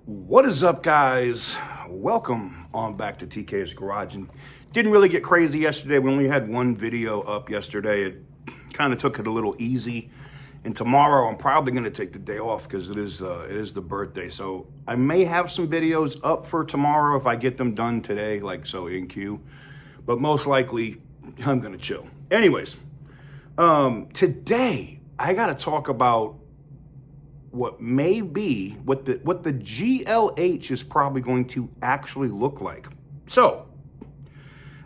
What is up, guys? Welcome on back to TK's Garage. And didn't really get crazy yesterday. We only had one video up yesterday. It kind of took it a little easy. And tomorrow I'm probably going to take the day off because it is the birthday. So I may have some videos up for tomorrow if I get them done today, like so in queue. But most likely I'm going to chill. Anyways, today I got to talk about what the GLH is probably going to actually look like. So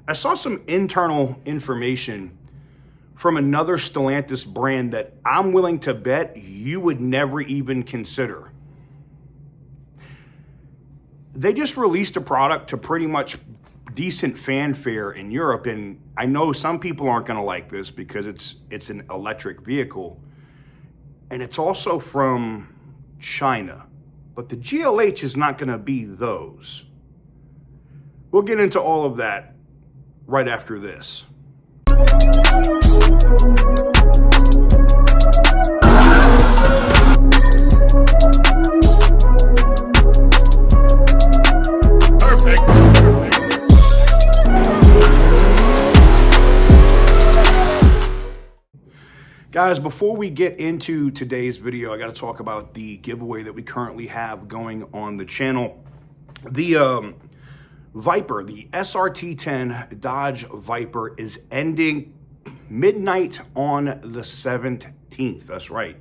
I saw some internal information from another Stellantis brand that I'm willing to bet you would never even consider. They just released a product to pretty much decent fanfare in Europe, and I know some people aren't going to like this because it's an electric vehicle. And it's also from China. But the GLH is not going to be those. We'll get into all of that right after this. Guys, before we get into today's video, I got to talk about the giveaway that we currently have going on the channel. The Viper, the SRT10 Dodge Viper is ending midnight on the 17th. That's right.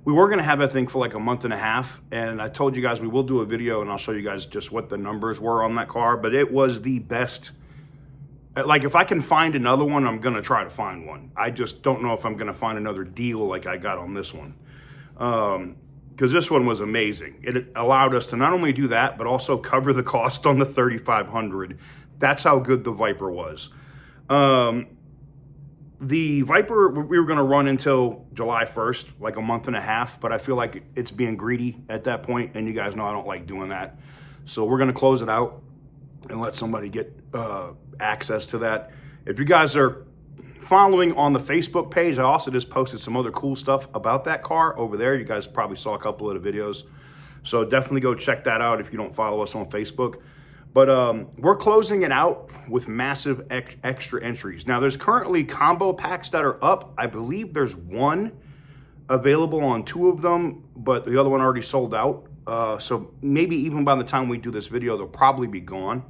We were going to have that thing for like a month and a half, and I told you guys we will do a video, and I'll show you guys just what the numbers were on that car, but it was the best. Like, if I can find another one, I'm going to try to find one. I just don't know if I'm going to find another deal like I got on this one. Because this one was amazing. It allowed us to not only do that, but also cover the cost on the 3500. That's how good the Viper was. The Viper, we were going to run until July 1st, like a month and a half, but I feel like it's being greedy at that point, and you guys know I don't like doing that. So we're going to close it out and let somebody get access to that. If you guys are following on the Facebook page, I also just posted some other cool stuff about that car over there. You guys probably saw a couple of the videos. So definitely go check that out if you don't follow us on Facebook. But we're closing it out with massive extra entries. Now, there's currently combo packs that are up. I believe there's one available on two of them, but the other one already sold out. So maybe even by the time we do this video, they'll probably be gone.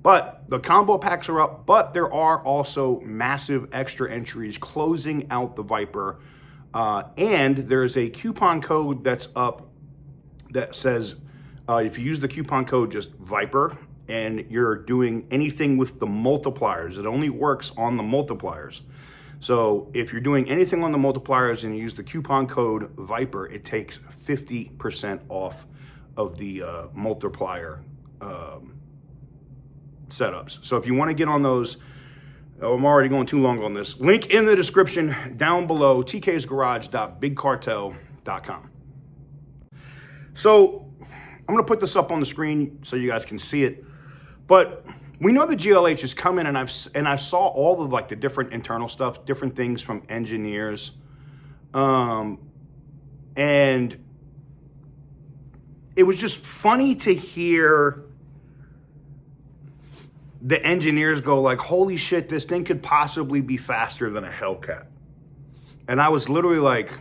But the combo packs are up, but there are also massive extra entries closing out the Viper. And there's a coupon code that's up that says, if you use the coupon code just Viper, and you're doing anything with the multipliers, it only works on the multipliers. So if you're doing anything on the multipliers and you use the coupon code Viper, it takes 50% off of the multiplier setups. So if you want to get on those, I'm already going too long on this. Link in the description down below, tksgarage.bigcartel.com. So I'm going to put this up on the screen so you guys can see it. But we know the GLH is coming, and I saw all of like the different internal stuff, different things from engineers, and it was just funny to hear the engineers go like, "Holy shit, this thing could possibly be faster than a Hellcat," and I was literally like,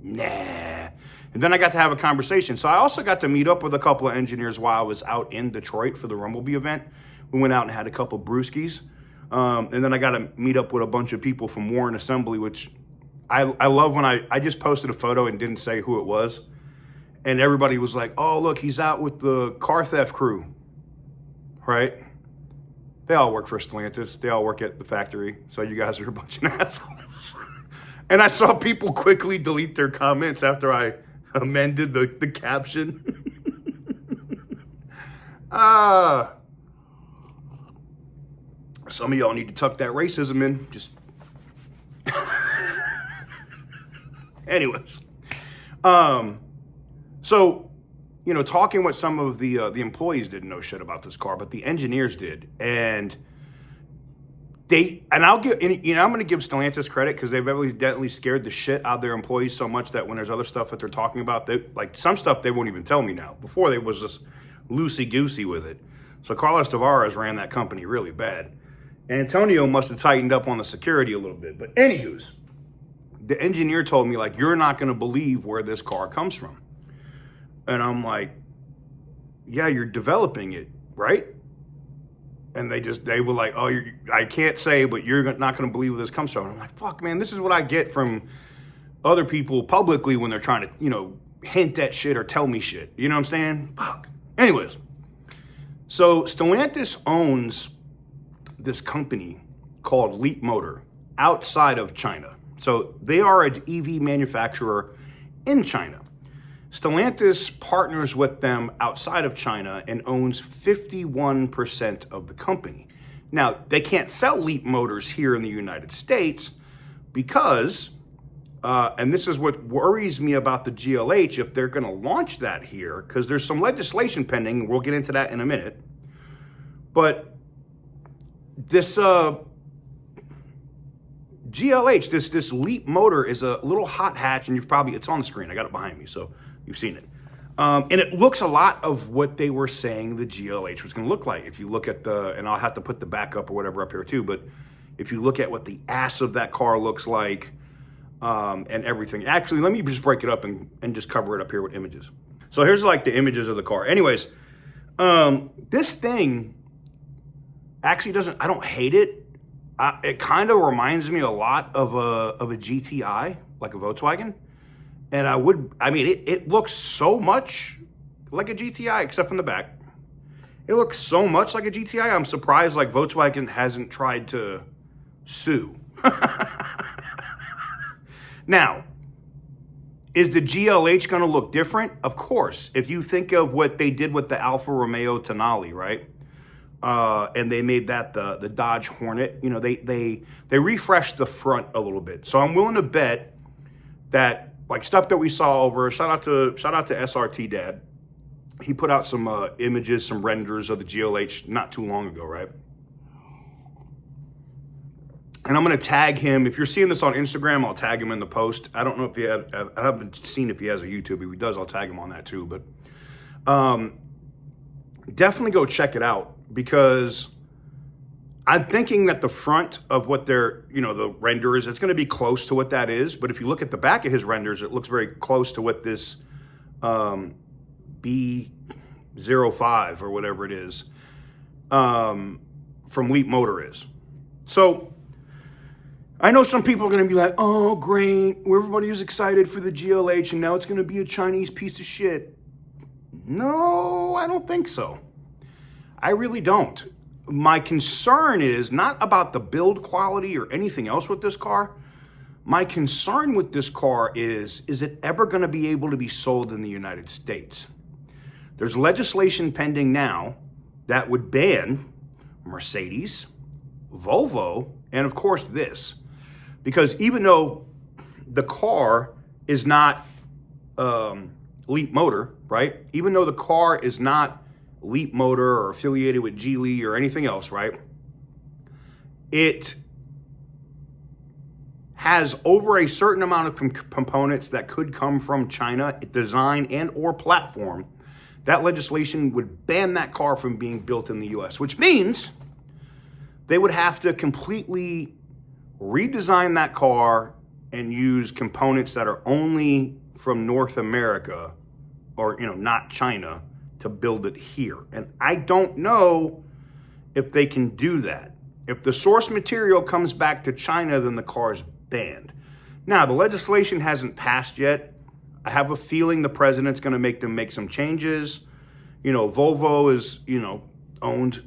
"Nah." And then I got to have a conversation. So I also got to meet up with a couple of engineers while I was out in Detroit for the Rumblebee event. We went out and had a couple brewskis. And then I got to meet up with a bunch of people from Warren Assembly, which I love when I just posted a photo and didn't say who it was. And everybody was like, "Oh, look, he's out with the car theft crew," right? They all work for Stellantis. They all work at the factory. So you guys are a bunch of assholes. And I saw people quickly delete their comments after I amended the caption. Some of y'all need to tuck that racism in. Just anyways. So, you know, talking with some of the employees didn't know shit about this car, but the engineers did. And I'll give, I'm going to give Stellantis credit because they've evidently scared the shit out of their employees so much that when there's other stuff that they're talking about, like some stuff they won't even tell me now. Before they was just loosey-goosey with it. So Carlos Tavares ran that company really bad. And Antonio must have tightened up on the security a little bit. But anywho's, the engineer told me, like, you're not going to believe where this car comes from. And I'm like, yeah, you're developing it, right? And they were like, oh, I can't say, but you're not going to believe where this comes from. And I'm like, fuck, man, this is what I get from other people publicly when they're trying to, hint at shit or tell me shit. You know what I'm saying? Fuck. Anyways, so Stellantis owns this company called Leap Motor outside of China. So they are an EV manufacturer in China. Stellantis partners with them outside of China and owns 51% of the company. Now, they can't sell Leap Motors here in the United States because, and this is what worries me about the GLH, if they're going to launch that here, because there's some legislation pending. We'll get into that in a minute. But this GLH, this Leap motor is a little hot hatch, and it's on the screen. I got it behind me, so you've seen it. And it looks a lot of what they were saying the GLH was going to look like. If you look at and I'll have to put the backup or whatever up here too, but if you look at what the ass of that car looks like and everything. Actually, let me just break it up and just cover it up here with images. So here's like the images of the car. Anyways, this thing actually I don't hate it. It kind of reminds me a lot of a GTI, like a Volkswagen. And it looks so much like a GTI, except from the back. It looks so much like a GTI, I'm surprised like Volkswagen hasn't tried to sue. Now, is the GLH going to look different? Of course. If you think of what they did with the Alfa Romeo Tonale, right? And they made that the Dodge Hornet. They refreshed the front a little bit. So I'm willing to bet that like stuff that we saw over, shout out to SRT Dad. He put out some images, some renders of the GLH not too long ago, right? And I'm going to tag him. If you're seeing this on Instagram, I'll tag him in the post. I don't know if I haven't seen if he has a YouTube. If he does, I'll tag him on that too. But definitely go check it out because I'm thinking that the front of what the render is, it's going to be close to what that is. But if you look at the back of his renders, it looks very close to what this B05 or whatever it is from Leap Motor is. So I know some people are going to be like, oh, great. Everybody was excited for the GLH and now it's going to be a Chinese piece of shit. No, I don't think so. I really don't. My concern is not about the build quality or anything else with this car. My concern with this car is it ever going to be able to be sold in the United States? There's legislation pending now that would ban Mercedes, Volvo, and of course this. Because even though the car is not Leap Motor, right? Even though the car is not Leap Motor or affiliated with Geely or anything else, right? It has over a certain amount of components that could come from China, design and or platform. That legislation would ban that car from being built in the US, which means they would have to completely redesign that car and use components that are only from North America or, not China to build it here. And I don't know if they can do that. If the source material comes back to China, then the car's banned. Now, the legislation hasn't passed yet. I have a feeling the president's going to make some changes. Volvo is, owned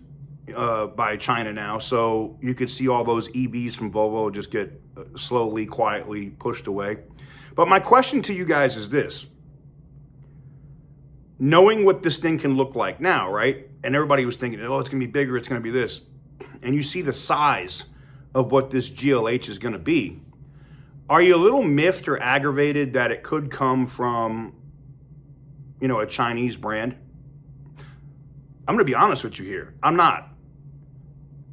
by China now. So you could see all those EVs from Volvo just get slowly, quietly pushed away. But my question to you guys is this. Knowing what this thing can look like now, right? And everybody was thinking, oh, it's going to be bigger, it's going to be this. And you see the size of what this GLH is going to be. Are you a little miffed or aggravated that it could come from, a Chinese brand? I'm going to be honest with you here. I'm not.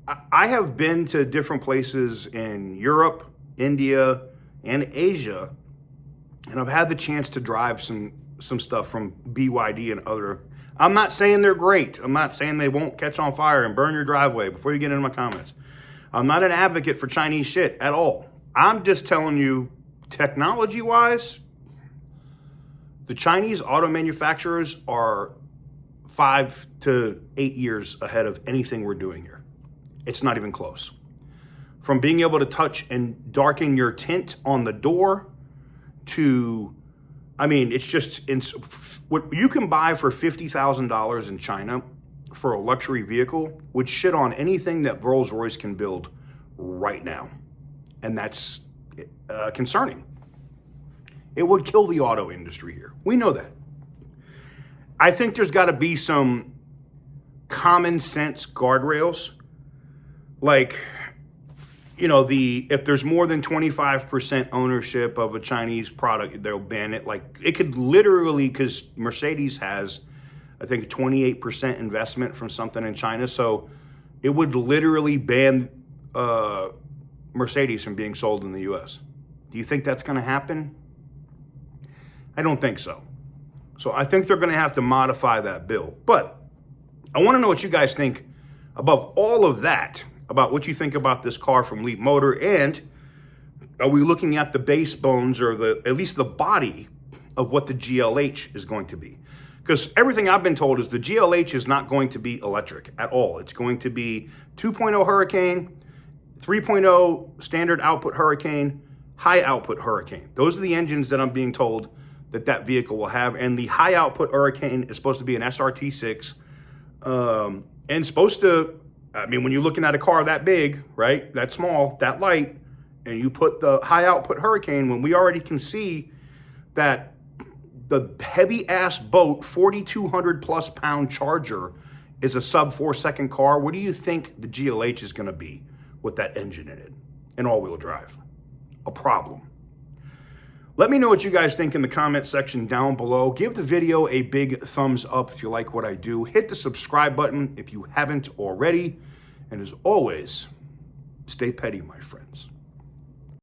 I have been to different places in Europe, India, and Asia, and I've had the chance to drive some stuff from BYD and other. I'm not saying they're great. I'm not saying they won't catch on fire and burn your driveway before you get into my comments. I'm not an advocate for Chinese shit at all. I'm just telling you, technology-wise, the Chinese auto manufacturers are 5 to 8 years ahead of anything we're doing here. It's not even close. From being able to touch and darken your tint on the door to, I mean, it's just, what you can buy for $50,000 in China for a luxury vehicle would shit on anything that Rolls-Royce can build right now. And that's concerning. It would kill the auto industry here. We know that. I think there's got to be some common sense guardrails. Like, you know, if there's more than 25% ownership of a Chinese product, they'll ban it. Like, it could literally, because Mercedes has, I think, 28% investment from something in China. So it would literally ban Mercedes from being sold in the US. Do you think that's going to happen? I don't think so. So I think they're going to have to modify that bill. But I want to know what you guys think above all of that, about what you think about this car from Leap Motor, and are we looking at the base bones, or at least the body of what the GLH is going to be? Because everything I've been told is the GLH is not going to be electric at all. It's going to be 2.0 Hurricane, 3.0 standard output Hurricane, high output Hurricane. Those are the engines that I'm being told that vehicle will have. And the high output Hurricane is supposed to be an SRT6, and supposed to, I mean, when you're looking at a car that big, right, that small, that light, and you put the high output Hurricane, when we already can see that the heavy ass boat 4,200 plus pound Charger is a sub 4-second car, what do you think the GLH is going to be with that engine in it and all-wheel drive? A problem. Let me know what you guys think in the comment section down below. Give the video a big thumbs up if you like what I do. Hit the subscribe button if you haven't already. And as always, stay petty, my friends.